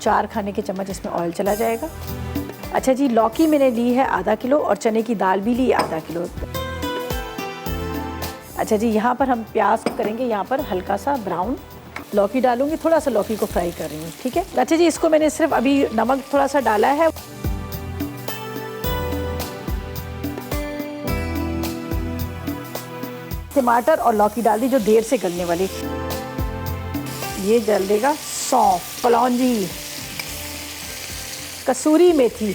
4 खाने के चम्मच इसमें ऑयल चला जाएगा। अच्छा जी, लौकी मैंने ली है आधा किलो और चने की दाल भी ली आधा किलो। अच्छा जी, यहाँ पर हम प्याज करेंगे यहाँ पर हल्का सा ब्राउन। लौकी डालूंगी, थोड़ा सा लौकी को फ्राई कर रही हूँ, ठीक है। अच्छा जी, इसको मैंने सिर्फ अभी नमक थोड़ा सा डाला है। टमाटर और लौकी डाल दी जो देर से गलने वाली। ये डाल देगा सौंफ, कलौंजी, कसूरी मेथी,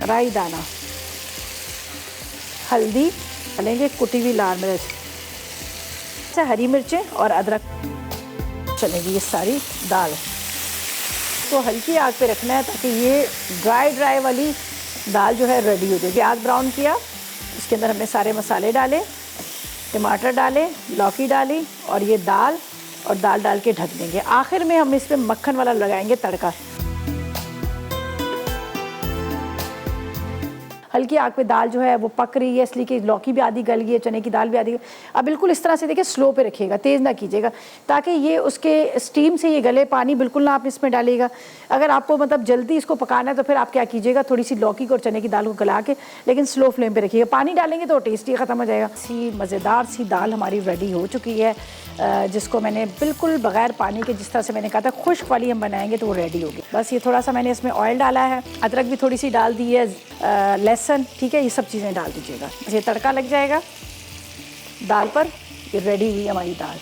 राई दाना, हल्दी डालेंगे, कुटी हुई लाल मिर्च, अच्छा हरी मिर्चें और अदरक चलेगी ये सारी दाल। तो हल्की आग पे रखना है ताकि ये ड्राई वाली दाल जो है रेडी हो जाए। प्याज ब्राउन किया, उसके अंदर हमने सारे मसाले डाले, टमाटर डाले, लौकी डाली और ये दाल और दाल डाल के ढक देंगे। आखिर में हम इसमें मक्खन वाला लगाएंगे तड़का। हल्की आग पे दाल जो है वो पक रही है, इसलिए कि लौकी भी आधी गल गई है, चने की दाल भी आधी। अब बिल्कुल इस तरह से देखिए स्लो पे रखिएगा, तेज़ ना कीजिएगा, ताकि ये उसके स्टीम से ये गले। पानी बिल्कुल ना आप इसमें डालिएगा। अगर आपको मतलब जल्दी इसको पकाना है तो फिर आप क्या कीजिएगा, थोड़ी सी लौकी को और चने की दाल को गला के, लेकिन स्लो फ्लेम पे रखिएगा। पानी डालेंगे तो टेस्ट ही ख़त्म हो जाएगा। सी मज़ेदार सी दाल हमारी रेडी हो चुकी है, जिसको मैंने बिल्कुल बगैर पानी के, जिस तरह से मैंने कहा था खुश्क वाली हम बनाएंगे तो वो रेडी होगी। बस ये थोड़ा सा मैंने इसमें ऑयल डाला है, अदरक भी थोड़ी सी डाल दी है, लहसुन, ठीक है, ये सब चीज़ें डाल दीजिएगा। ये तड़का लग जाएगा दाल पर, ये रेडी हुई हमारी दाल।